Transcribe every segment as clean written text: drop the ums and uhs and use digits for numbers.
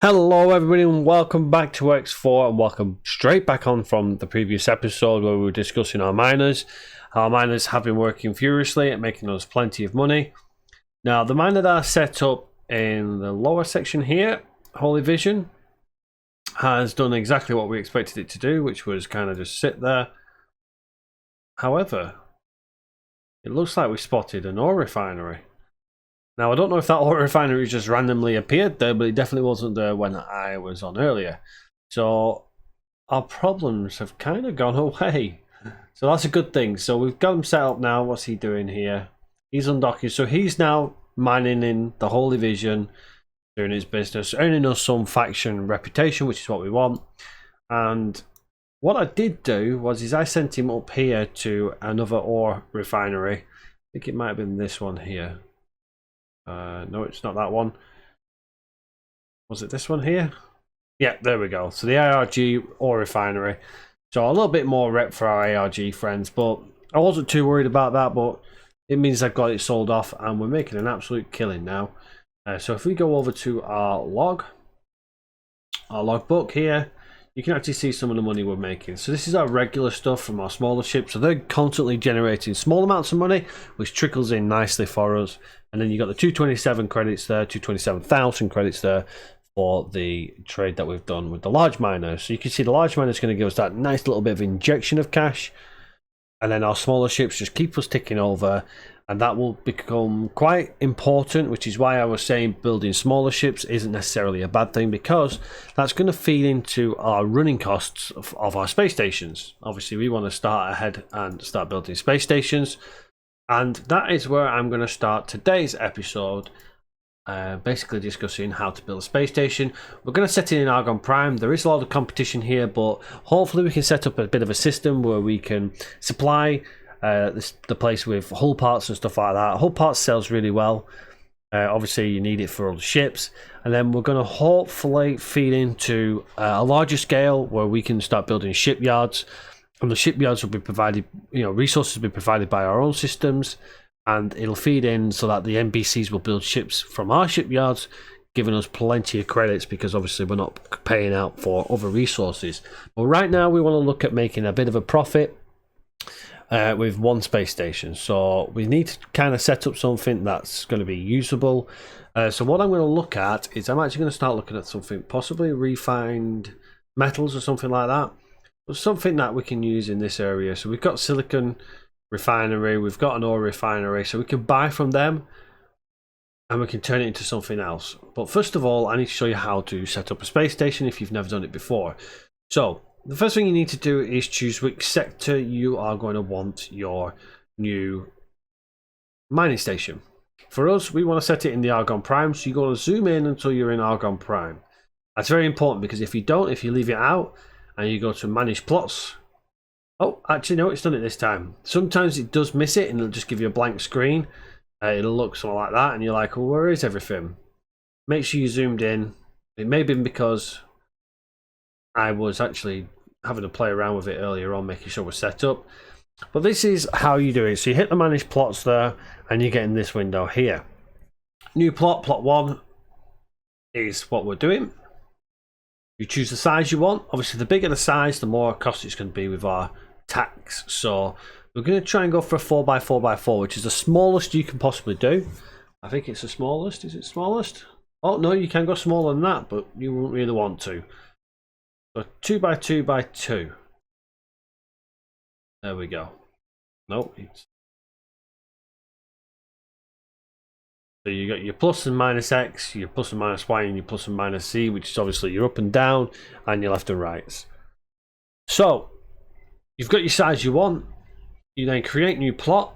Hello everybody and welcome back to X4 and welcome straight back on from the previous episode where we were discussing our miners. Our miners have been working furiously at making us plenty of money. Now the miner that I set up in the lower section here, Holy Vision, has done exactly what we expected it to do, which was kind of just sit there. However, it looks like we spotted an ore refinery. Now, I don't know if that ore refinery just randomly appeared there, but it definitely wasn't there when I was on earlier. So, our problems have kind of gone away. So that's a good thing. So we've got him set up now. What's he doing here? He's undocking. So he's now mining in the Holy Vision, doing his business, earning us some faction reputation, which is what we want. And what I did do was I sent him up here to another ore refinery. I think it might have been this one here. No, it's not that one. Was it this one here? Yeah, there we go. So the ARG ore refinery. So a little bit more rep for our ARG friends, but I wasn't too worried about that, but it means I've got it sold off and we're making an absolute killing now. So if we go over to our logbook here, you can actually see some of the money we're making. So this is our regular stuff from our smaller ships. So they're constantly generating small amounts of money, which trickles in nicely for us. And then you got the 227 credits there, 227,000 credits there for the trade that we've done with the large miner. So you can see the large miner is going to give us that nice little bit of injection of cash. And then our smaller ships just keep us ticking over. And that will become quite important, which is why I was saying building smaller ships isn't necessarily a bad thing, because that's going to feed into our running costs of our space stations. Obviously, we want to start ahead and start building space stations. And that is where I'm going to start today's episode, basically discussing how to build a space station. We're going to set it in Argon Prime. There is a lot of competition here, but hopefully we can set up a bit of a system where we can supply the place with hull parts and stuff like that. Hull parts sells really well. Obviously you need it for all the ships, and then we're going to hopefully feed into a larger scale where we can start building shipyards, and the shipyards will be provided, resources will be provided by our own systems, and it'll feed in so that the NBCs will build ships from our shipyards, giving us plenty of credits, because obviously we're not paying out for other resources. But right now we want to look at making a bit of a profit with one space station. So we need to kind of set up something that's going to be usable. So what I'm going to look at is I'm actually going to start looking at something, possibly refined metals or something like that. But something that we can use in this area. So we've got silicon refinery, we've got an ore refinery, so we can buy from them and we can turn it into something else. But first of all, I need to show you how to set up a space station if you've never done it before. So the first thing you need to do is choose which sector you are going to want your new mining station. For us, we want to set it in the Argon Prime, so you're going to zoom in until you're in Argon Prime. That's very important, because if you don't, if you leave it out and you go to manage plots, oh, actually no, it's done it this time. Sometimes it does miss it and it'll just give you a blank screen. It'll look something like that and you're like, well, where is everything? Make sure you zoomed in. It may have been because I was actually having to play around with it earlier on, making sure we're set up. But this is how you do it. So you hit the manage plots there and you get in this window here. New plot, plot 1 is what we're doing. You choose the size you want. Obviously the bigger the size, the more cost it's going to be with our tax. So we're going to try and go for a 4x4x4, which is the smallest you can possibly do. I think it's the smallest. Is it smallest? Oh no, you can go smaller than that, but you won't really want to. So 2x2x2. There we go. Nope. So you got your plus and minus X, your plus and minus Y, and your plus and minus Z, which is obviously your up and down, and your left and rights. So you've got your size you want. You then create new plot,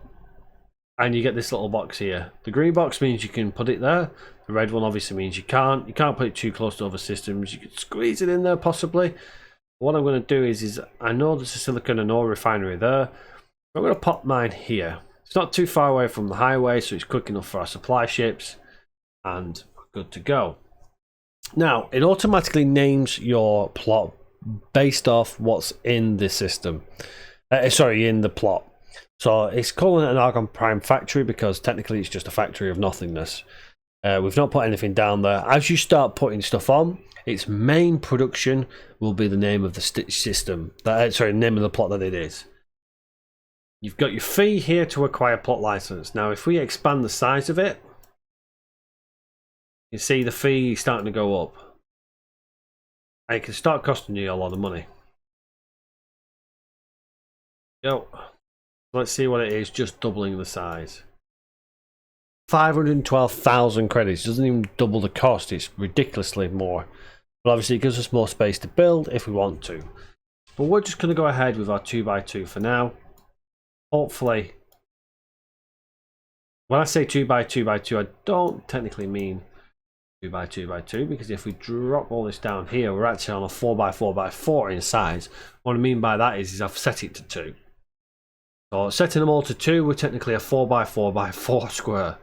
and you get this little box here. The green box means you can put it there. The red one obviously means you can't. You can't put it too close to other systems. You could squeeze it in there possibly. What I'm going to do is I know there's a silicon and ore refinery there. I'm going to pop mine here. It's not too far away from the highway, so it's quick enough for our supply ships, and good to go. Now, it automatically names your plot based off what's in the system. In the plot. So it's calling it an Argon Prime factory because technically it's just a factory of nothingness. We've not put anything down there. As you start putting stuff on, its main production will be the name of the system. Name of the plot that it is. You've got your fee here to acquire plot license. Now, if we expand the size of it, you see the fee is starting to go up. And it can start costing you a lot of money. Go. Let's see what it is, just doubling the size. 512,000 credits. Doesn't even double the cost. It's ridiculously more. But obviously it gives us more space to build if we want to. But we're just going to go ahead with our 2x2 for now. Hopefully, when I say 2x2x2, I don't technically mean 2x2x2, because if we drop all this down here, we're actually on a 4x4x4 in size. What I mean by that is I've set it to 2. So setting them all to 2, we're technically a 4x4x4 square.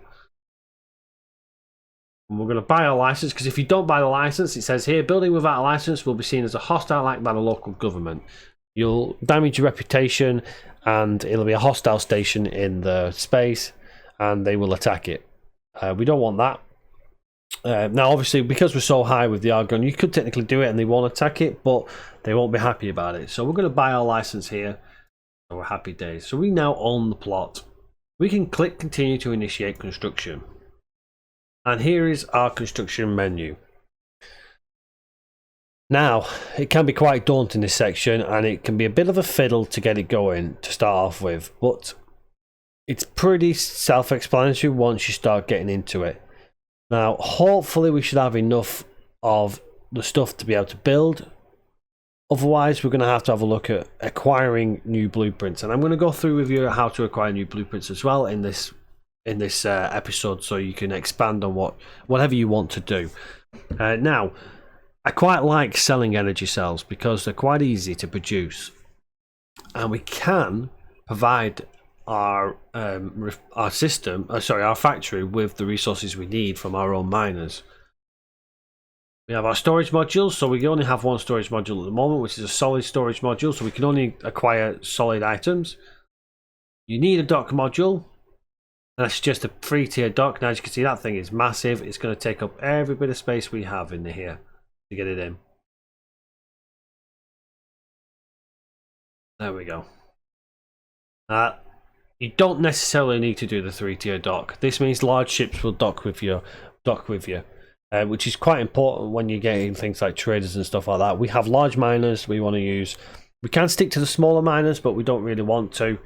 And we're going to buy our license, because if you don't buy the license, it says here, building without a license will be seen as a hostile act by the local government. You'll damage your reputation, and it'll be a hostile station in the space, and they will attack it. We don't want that. Now, obviously, because we're so high with the Argon, you could technically do it and they won't attack it, but they won't be happy about it. So we're going to buy our license here, and we're happy days. So we now own the plot. We can click continue to initiate construction. And here is our construction menu. Now, it can be quite daunting, this section, and it can be a bit of a fiddle to get it going to start off with, but it's pretty self-explanatory once you start getting into it. Now, hopefully we should have enough of the stuff to be able to build. Otherwise, we're going to have a look at acquiring new blueprints, and I'm going to go through with you how to acquire new blueprints as well in this episode, so you can expand on whatever you want to do. Now, I quite like selling energy cells because they're quite easy to produce, and we can provide our factory with the resources we need from our own miners. We have our storage modules, so we only have one storage module at the moment, which is a solid storage module, so we can only acquire solid items. You need a dock module. That's just a 3-tier dock. Now, as you can see, that thing is massive. It's going to take up every bit of space we have in here to get it in. There we go. You don't necessarily need to do the 3-tier dock. This means large ships will dock with you, which is quite important when you're getting things like traders and stuff like that. We have large miners we want to use. We can stick to the smaller miners, but we don't really want to.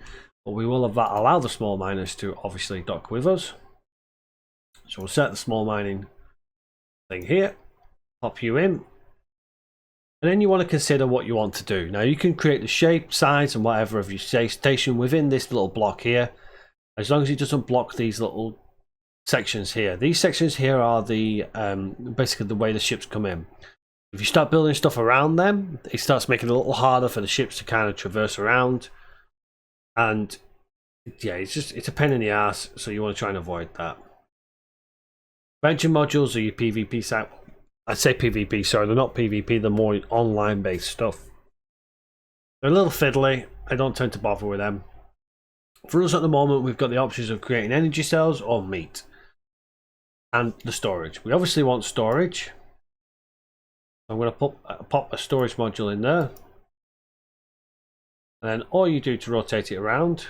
But we will allow the small miners to obviously dock with us. So we'll set the small mining thing here, pop you in, and then you want to consider what you want to do. Now, you can create the shape, size, and whatever of your station within this little block here, as long as it doesn't block these little sections here. These sections here are the basically the way the ships come in. If you start building stuff around them, it starts making it a little harder for the ships to kind of traverse around. And yeah, it's a pain in the ass, so you want to try and avoid that. Venture modules are your PvP site. I say PvP, sorry, they're not PvP, they're more online based stuff. They're a little fiddly, I don't tend to bother with them. For us at the moment, we've got the options of creating energy cells or meat. And the storage. We obviously want storage. I'm going to pop a storage module in there. And then all you do to rotate it around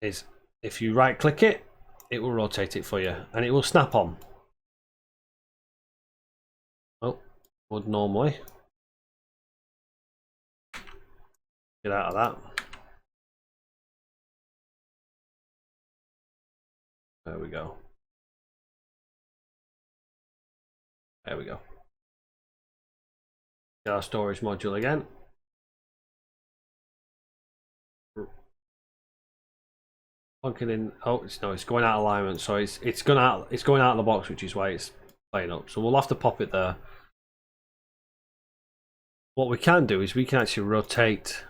is if you right click it, it will rotate it for you and it will snap on. Oh, would normally. Get out of that. There we go. There we go. Get our storage module again. Plug it in. Oh, it's going out of alignment, so it's going out of the box, which is why it's playing up. So we'll have to pop it there. What we can do is we can actually rotate.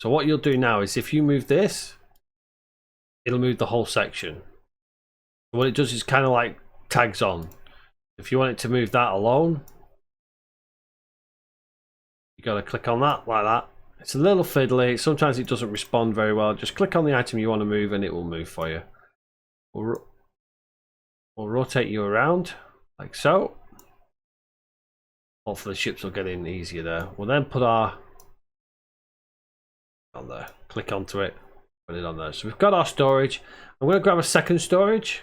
So what you'll do now is if you move this, it'll move the whole section. What it does is kind of like tags on. If you want it to move that alone, you got to click on that like that. It's a little fiddly. Sometimes it doesn't respond very well. Just click on the item you want to move and it will move for you. We'll rotate you around like so. Hopefully the ships will get in easier there. We'll then put our on there. Click onto it. Put it on there. So we've got our storage. I'm going to grab a second storage.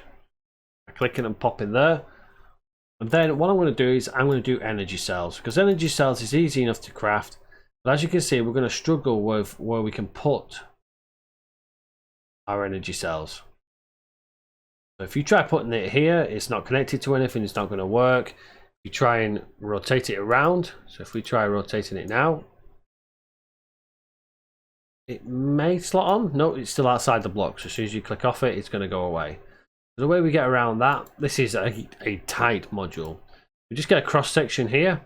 I click it and pop in there. And then what I'm going to do is I'm going to do energy cells, because energy cells is easy enough to craft. But as you can see, we're going to struggle with where we can put our energy cells. So if you try putting it here, it's not connected to anything, it's not going to work. If you try and rotate it around, so if we try rotating it now, it may slot on. No, it's still outside the block. So as soon as you click off it, it's going to go away. So the way we get around that, this is a tight module. We just get a cross section here.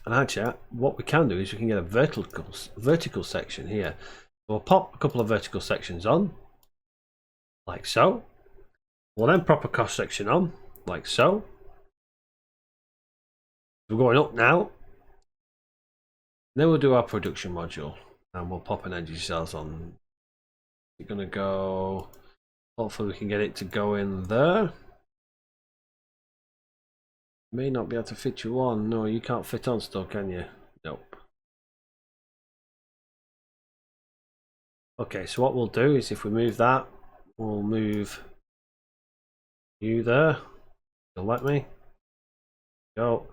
And actually, what we can do is we can get a vertical section here. We'll pop a couple of vertical sections on, like so. We'll then pop a cross section on, like so. We're going up now. Then we'll do our production module. And we'll pop an energy cells on. We're going to go... Hopefully we can get it to go in there. May not be able to fit you on. No, you can't fit on still, can you? Nope. Okay, so what we'll do is if we move that, we'll move you there. You'll let me. Go.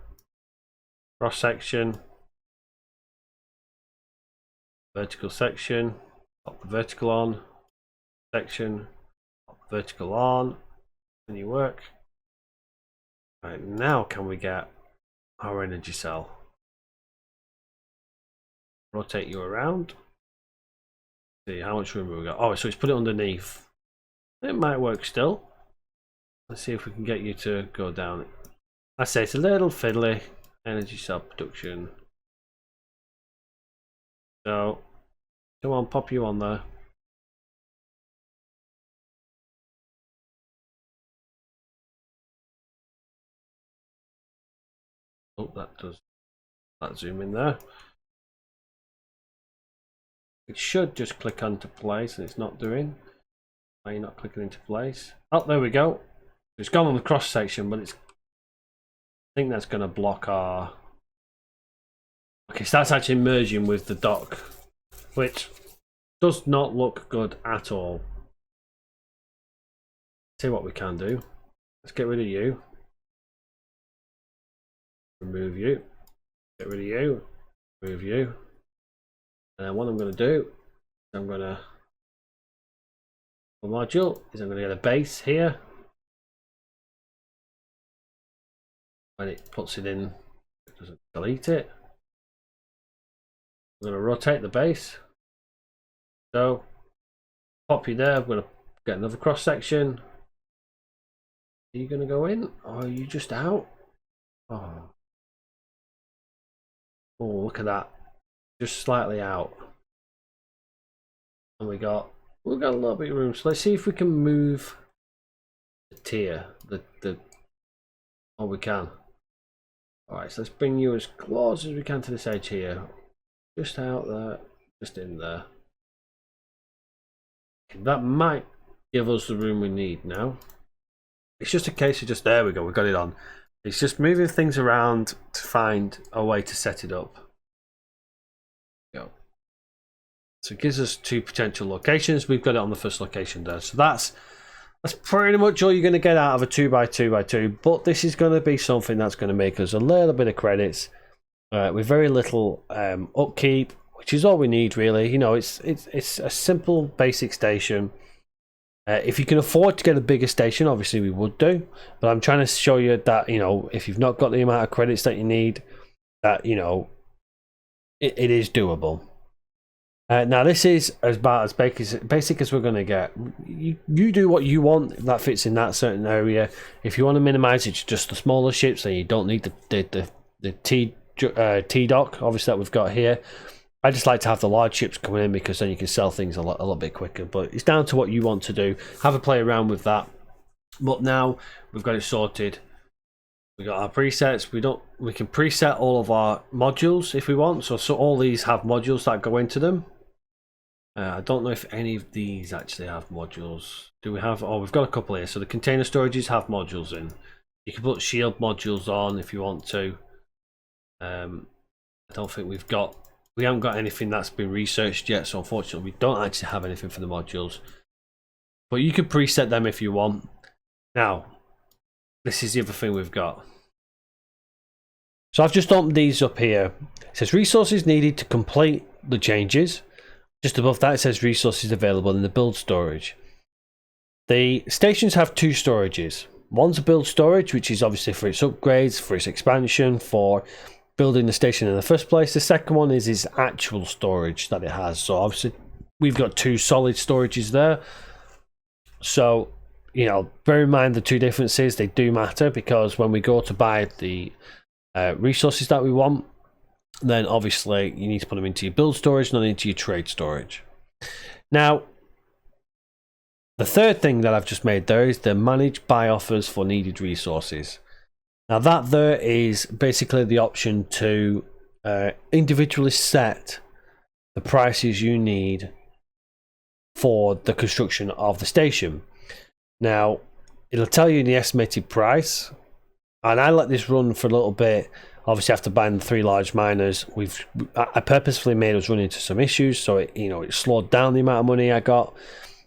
Cross section. Vertical section. Pop the vertical on. Section. Pop the vertical on. And you work. Right, now can we get our energy cell? Rotate you around. See how much room we got. Oh, so it's put it underneath. It might work still. Let's see if we can get you to go down. I say it's a little fiddly. Energy cell production. So, come on, pop you on there. Oh, that does that zoom in there. It should just click onto place, and it's not doing. Why are you not clicking into place? Oh, there we go. It's gone on the cross section, but it's. I think that's going to block our. Okay, so that's actually merging with the dock, which does not look good at all. See what we can do. Let's get rid of you. Remove you. Get rid of you. Remove you. And then what I'm going to do, I'm going to. The module is I'm going to get a base here. When it puts it in, it doesn't delete it. I'm going to rotate the base. So, pop you there. I'm going to get another cross section. Are you going to go in, or are you just out? Oh, look at that! Just slightly out. And we've got a little bit of room. So let's see if we can move the tier. Oh, we can. All right, so let's bring you as close as we can to this edge here. Just out there, just in there. That might give us the room we need now. It's just a case of there we go, we got it on. It's just moving things around to find a way to set it up. Go. So it gives us 2 potential locations. We've got it on the first location there. So that's pretty much all you're going to get out of a 2x2x2. But this is going to be something that's going to make us a little bit of credits with very little upkeep, which is all we need really. You know, it's a simple basic station. If you can afford to get a bigger station, obviously we would do. But I'm trying to show you that, you know, if you've not got the amount of credits that you need, that, you know, it is doable. Now this is about as basic as we're going to get. You do what you want that fits in that certain area. If you want to minimize it to just the smaller ships, then you don't need the T dock, obviously, that we've got here. I just like to have the large ships coming in because then you can sell things a little bit quicker. But it's down to what you want to do. Have a play around with that. But now we've got it sorted. We got our presets. We can preset all of our modules if we want. So all these have modules that go into them. I don't know if any of these actually have modules. Do we have? Oh, we've got a couple here. So the container storages have modules in. You can put shield modules on if you want to. I don't think we haven't got anything that's been researched yet, so unfortunately we don't actually have anything for the modules. But you can preset them if you want. Now, this is the other thing we've got. So I've just opened these up here. It says resources needed to complete the changes. Just above that it says resources available in the build storage. The stations have two storages. One's a build storage, which is obviously for its upgrades, for its expansion, for building the station in the first place. The second one is its actual storage that it has. So obviously we've got two solid storages there. So, you know, bear in mind the two differences. They do matter, because when we go to buy the resources that we want, then obviously you need to put them into your build storage, not into your trade storage. Now, the third thing that I've just made there is the manage buy offers for needed resources. Now that there is basically the option to individually set the prices you need for the construction of the station. Now it'll tell you the estimated price, and I let this run for a little bit. Obviously after buying the 3 large miners, I purposefully made us run into some issues, so it slowed down the amount of money I got.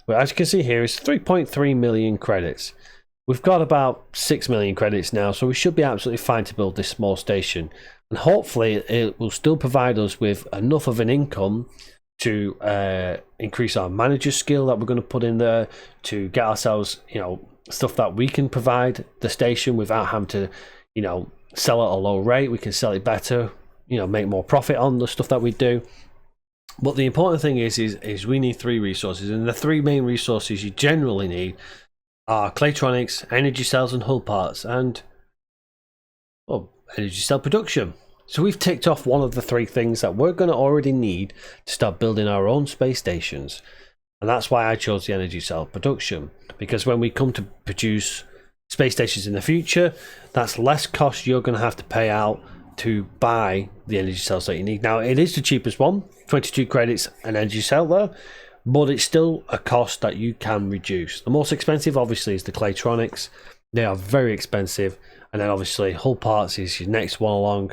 But as you can see here, it's 3.3 million credits. We've got about 6 million credits now, so we should be absolutely fine to build this small station. And hopefully it will still provide us with enough of an income to increase our manager skill that we're going to put in there, to get ourselves, stuff that we can provide the station without having to, sell at a low rate. We can sell it better, make more profit on the stuff that we do. But the important thing is we need 3 resources, and the 3 main resources you generally need are Claytronics, energy cells and hull parts, and energy cell production. So we've ticked off one of the 3 things that we're going to already need to start building our own space stations. And that's why I chose the energy cell production, because when we come to produce space stations in the future, that's less cost you're going to have to pay out to buy the energy cells that you need. Now it is the cheapest one, 22 credits an energy cell there, but it's still a cost that you can reduce. The most expensive obviously is the Claytronics. They are very expensive, and then obviously hull parts is your next one along.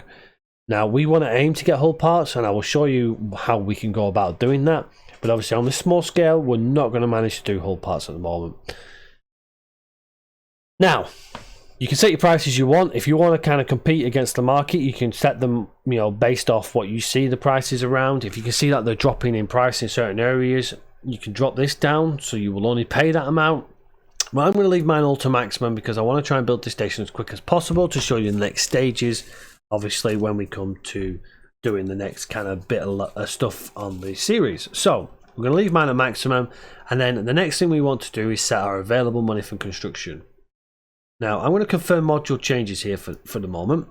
Now we want to aim to get hull parts, and I will show you how we can go about doing that, but obviously on this small scale we're not going to manage to do hull parts at the moment. Now you can set your prices you want. If you want to kind of compete against the market, you can set them, based off what you see the prices around. If you can see that they're dropping in price in certain areas, you can drop this down so you will only pay that amount. But I'm going to leave mine all to maximum, because I want to try and build this station as quick as possible to show you the next stages, obviously when we come to doing the next kind of bit of stuff on the series. So we're going to leave mine at maximum, and then the next thing we want to do is set our available money for construction. Now, I'm going to confirm module changes here for the moment.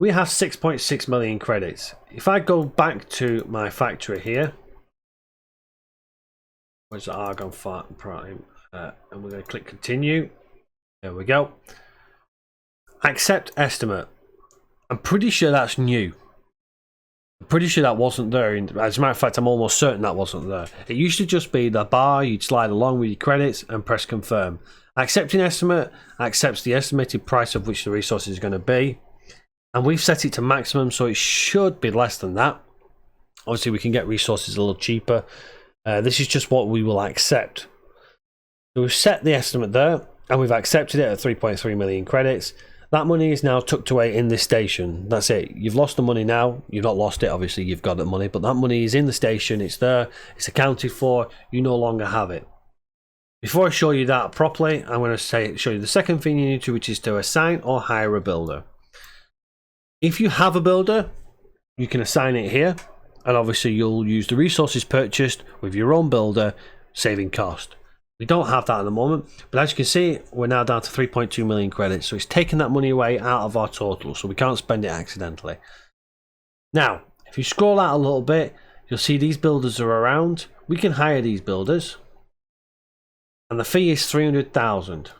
We have 6.6 million credits. If I go back to my factory here, where's the Argon Prime? And we're going to click continue. There we go. Accept estimate. I'm pretty sure that's new. I'm pretty sure that wasn't there. As a matter of fact, I'm almost certain that wasn't there. It used to just be the bar, you'd slide along with your credits and press confirm. Accepting estimate accepts the estimated price of which the resource is going to be, and we've set it to maximum, so it should be less than that. Obviously we can get resources a little cheaper. This is just what we will accept. So we've set the estimate there, and we've accepted it at 3.3 million credits. That money is now tucked away in this station. That's it. You've lost the money now. You've not lost it, obviously you've got the money, but that money is in the station. It's there. It's accounted for. You no longer have it. Before I show you that properly, I'm going to show you the second thing you need to, which is to assign or hire a builder. If you have a builder, you can assign it here, and obviously you'll use the resources purchased with your own builder, saving cost. We don't have that at the moment, but as you can see, we're now down to 3.2 million credits, so it's taken that money away out of our total, so we can't spend it accidentally. Now, if you scroll out a little bit, you'll see these builders are around. We can hire these builders, and the fee is 300,000.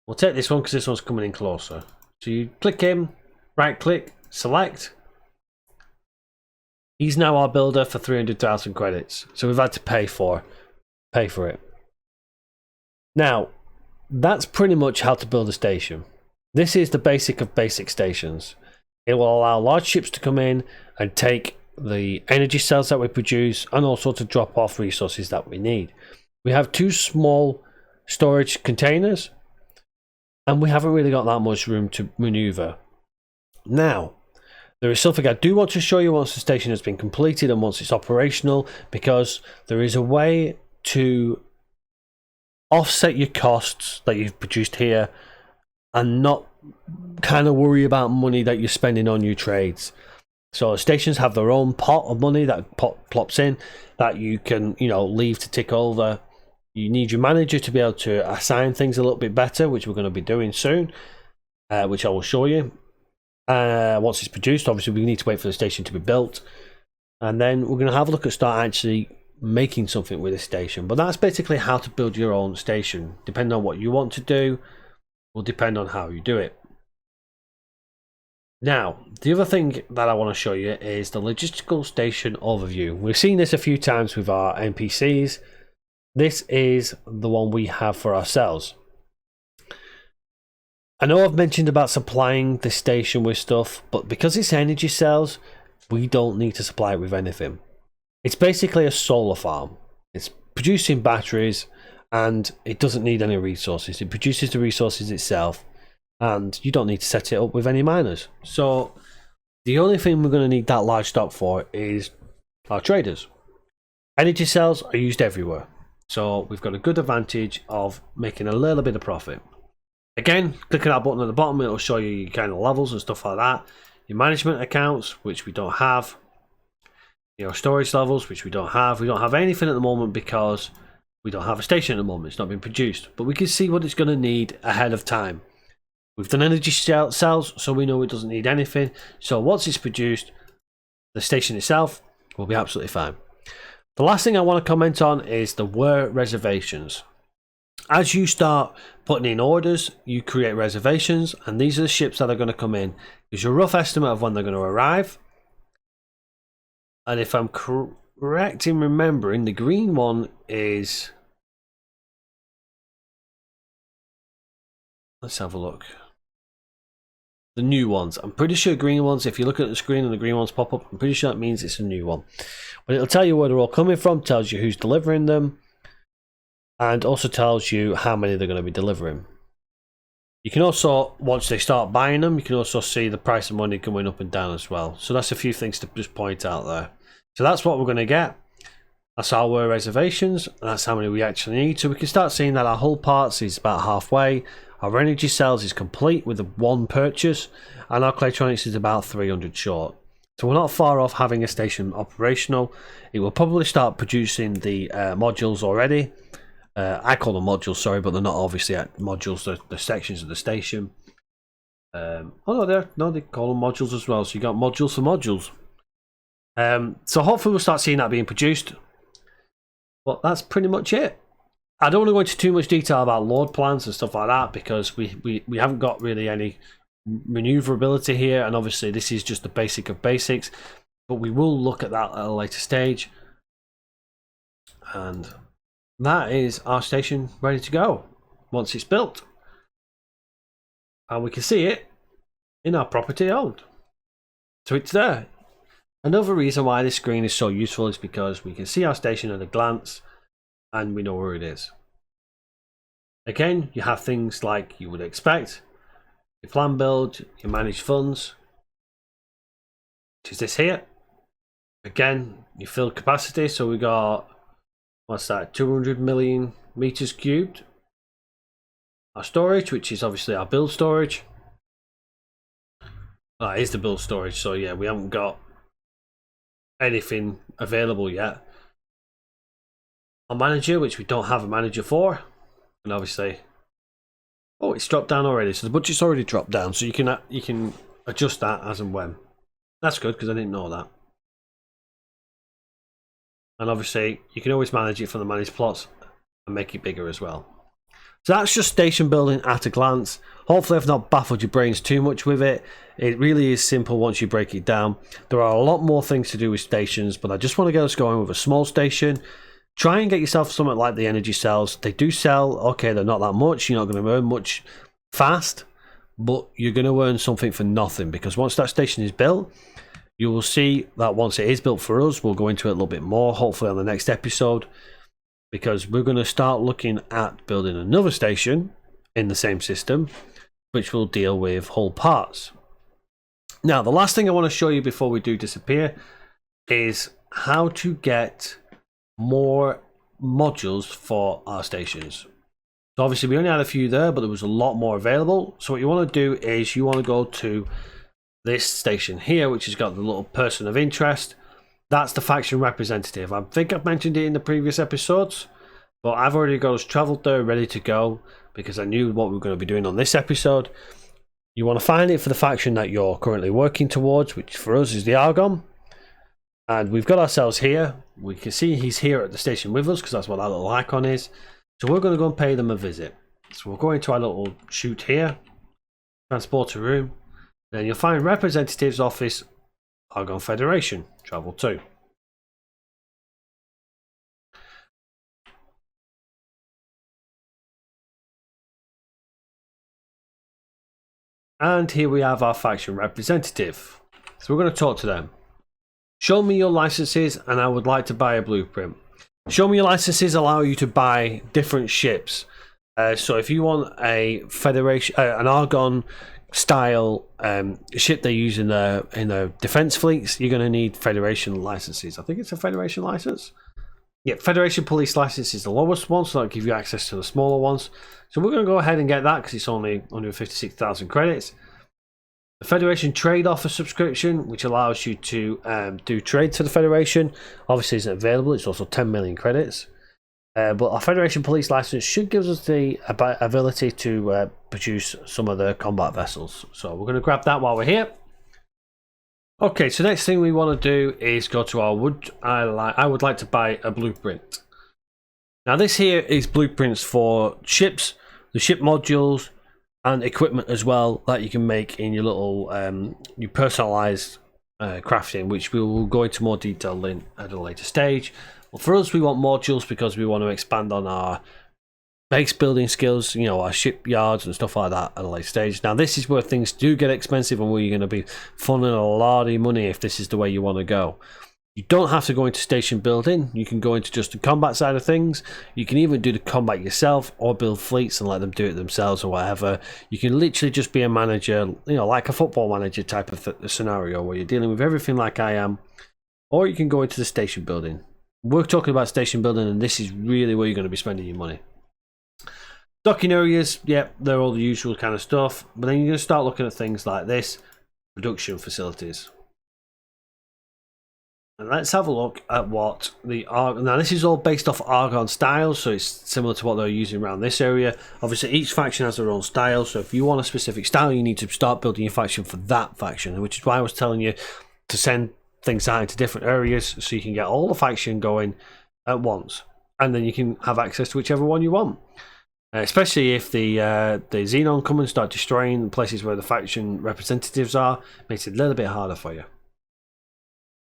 We'll take this one because this one's coming in closer. So you click in, right click, select, He's now our builder for 300,000 credits. So we've had to pay for it. Now, that's pretty much how to build a station. This is the basic of basic stations. It will allow large ships to come in and take the energy cells that we produce and also to drop off resources that we need. We have 2 small storage containers and we haven't really got that much room to maneuver. Now, there is something I do want to show you once the station has been completed and once it's operational, because there is a way to offset your costs that you've produced here and not kind of worry about money that you're spending on your trades. So stations have their own pot of money that plops in that you can, leave to tick over. You need your manager to be able to assign things a little bit better, which we're going to be doing soon, which I will show you. Once it's produced, obviously we need to wait for the station to be built, and then we're going to have a look at start actually making something with this station. But that's basically how to build your own station. Depending on what you want to do will depend on how you do it. Now, the other thing that I want to show you is the logistical station overview. We've seen this a few times with our NPCs. This is the one we have for ourselves. I know I've mentioned about supplying the station with stuff, but because it's energy cells, we don't need to supply it with anything. It's basically a solar farm. It's producing batteries and it doesn't need any resources. It produces the resources itself and you don't need to set it up with any miners. So the only thing we're going to need that large stock for is our traders. Energy cells are used everywhere. So we've got a good advantage of making a little bit of profit. Again, clicking that button at the bottom, it'll show you your kind of levels and stuff like that. Your management accounts, which we don't have. Your storage levels, which we don't have. We don't have anything at the moment because we don't have a station at the moment. It's not been produced. But we can see what it's going to need ahead of time. We've done energy cells, so we know it doesn't need anything. So once it's produced, the station itself will be absolutely fine. The last thing I want to comment on is the where reservations. As you start putting in orders, you create reservations, and these are the ships that are going to come in. There's a rough estimate of when they're going to arrive. And if I'm correct in remembering, the green one is... Let's have a look. The new ones. I'm pretty sure green ones, if you look at the screen and the green ones pop up, I'm pretty sure that means it's a new one. But it'll tell you where they're all coming from, tells you who's delivering them, and also tells you how many they're going to be delivering. You can also, once they start buying them, you can also see the price of money going up and down as well. So that's a few things to just point out there. So that's what we're going to get. That's our reservations, and that's how many we actually need. So we can start seeing that our hull parts is about halfway. Our energy cells is complete with the one purchase, and our Claytronics is about 300 short. So we're not far off having a station operational. It will probably start producing the modules already. I call them modules, sorry, but they're not obviously modules. They're the sections of the station. Oh no, they call them modules as well. So you got modules for modules. So hopefully we'll start seeing that being produced. But that's pretty much it. I don't want to go into too much detail about load plans and stuff like that because we haven't got really any maneuverability here, and obviously this is just the basic of basics. But we will look at that at a later stage. And that is our station ready to go once it's built. And we can see it in our property owned. So it's there. Another reason why this screen is so useful is because we can see our station at a glance and we know where it is. Again, you have things like you would expect. Your plan build, your manage funds, which is this here. Again, your fill capacity, so we got, what's that, 200 million meters cubed. Our storage, which is obviously our build storage. That is the build storage, so yeah, we haven't got anything available yet. Our manager, which we don't have a manager for, and obviously, oh, it's dropped down already, so the budget's already dropped down, so you can adjust that as and when. That's good because I didn't know that. And obviously, you can always manage it from the managed plots and make it bigger as well. So that's just station building at a glance. Hopefully I've not baffled your brains too much with it. It really is simple once you break it down. There are a lot more things to do with stations, but I just want to get us going with a small station. Try and get yourself something like the energy cells. They do sell, okay, they're not that much. You're not going to earn much fast, but you're going to earn something for nothing, because once that station is built, you will see that once it is built for us, we'll go into it a little bit more, hopefully on the next episode, because we're going to start looking at building another station in the same system, which will deal with hull parts. Now, the last thing I want to show you before we do disappear is how to get more modules for our stations. So obviously we only had a few there, but there was a lot more available. So what you want to do is you want to go to this station here, which has got the little person of interest. That's the faction representative. I think I've mentioned it in the previous episodes, but I've already got us traveled there ready to go because I knew what we were going to be doing on this episode. You want to find it for the faction that you're currently working towards, which for us is the Argon. And we've got ourselves here. We can see he's here at the station with us because that's what that little icon is. So we're going to go and pay them a visit. So we'll go into our little chute here, transporter room. Then you'll find Representative's Office, Argon Federation, Travel 2. And here we have our faction representative. So we're going to talk to them. Show me your licenses and I would like to buy a blueprint. Show me your licenses allow you to buy different ships. So if you want a Federation, an Argon style ship they use in their defense fleets, you're going to need Federation licenses. I think it's a Federation license. Yeah, Federation police license is the lowest one, so that'll give you access to the smaller ones. So we're going to go ahead and get that because it's only 156,000 credits. The Federation trade offer subscription, which allows you to do trades for the Federation, obviously isn't available. It's also 10 million credits. But our Federation police license should give us the ability to produce some of the combat vessels. So we're going to grab that while we're here. Okay, so next thing we want to do is go to our I would like to buy a blueprint. Now this here is blueprints for ships, the ship modules, and equipment as well that you can make in your little your personalized crafting, which we will go into more detail in at a later stage. Well, for us, we want modules because we want to expand on our base building skills, you know, our shipyards and stuff like that at a later stage. Now, this is where things do get expensive and where you're going to be funding a lot of money if this is the way you want to go. You don't have to go into station building. You can go into just the combat side of things. You can even do the combat yourself or build fleets and let them do it themselves or whatever. You can literally just be a manager, you know, like a football manager type of scenario where you're dealing with everything like I am. Or you can go into the station building. We're talking about station building, and this is really where you're going to be spending your money. Docking areas, yeah, they're all the usual kind of stuff. But then you're going to start looking at things like this. Production facilities. And let's have a look at what the Argon... Now, this is all based off Argon styles, so it's similar to what they're using around this area. Obviously, each faction has their own style, so if you want a specific style, you need to start building your faction for that faction, which is why I was telling you to send things out into different areas so you can get all the faction going at once. And then you can have access to whichever one you want. Especially if the Xenon come and start destroying places where the faction representatives are, makes it a little bit harder for you.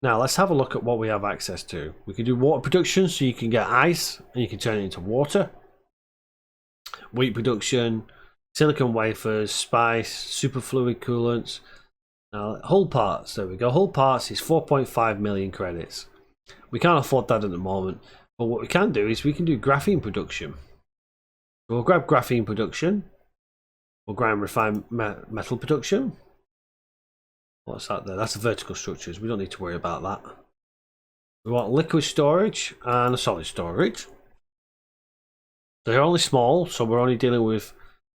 Now let's have a look at what we have access to. We can do water production, so you can get ice and you can turn it into water. Wheat production, silicon wafers, spice, superfluid coolants. Now hull parts, there we go. Hull parts is 4.5 million credits. We can't afford that at the moment, but what we can do is we can do graphene production. We'll grab graphene production. We'll grab refined metal production. What's that there? That's the vertical structures. We don't need to worry about that. We want liquid storage and a solid storage. They're only small, so we're only dealing with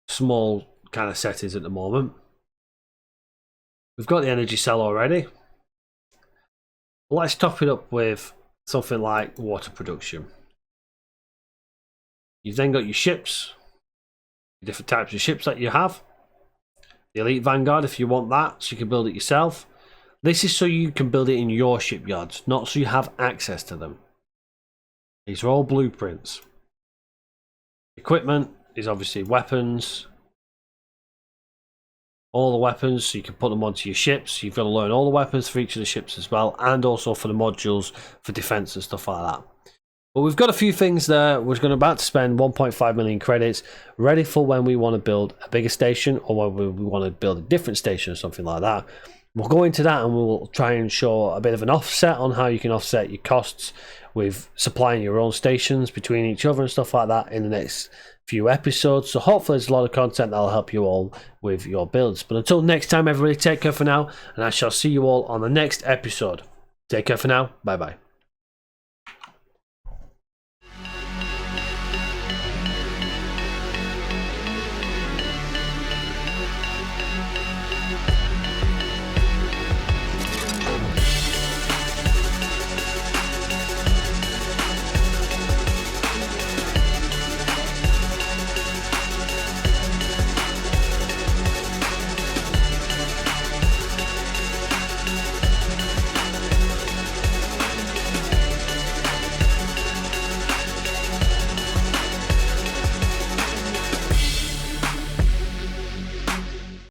small kind of settings at the moment. We've got the energy cell already. Let's top it up with something like water production. You've then got your ships, the different types of ships that you have. The Elite Vanguard, if you want that, so you can build it yourself. This is so you can build it in your shipyards, not so you have access to them. These are all blueprints. Equipment is obviously weapons. All the weapons, so you can put them onto your ships. You've got to learn all the weapons for each of the ships as well, and also for the modules for defense and stuff like that. But we've got a few things there. We're going to about to spend 1.5 million credits ready for when we want to build a bigger station, or when we want to build a different station or something like that. We'll go into that and we'll try and show a bit of an offset on how you can offset your costs with supplying your own stations between each other and stuff like that in the next few episodes. So hopefully there's a lot of content that'll help you all with your builds. But until next time, everybody, take care for now, and I shall see you all on the next episode. Take care for now. Bye bye.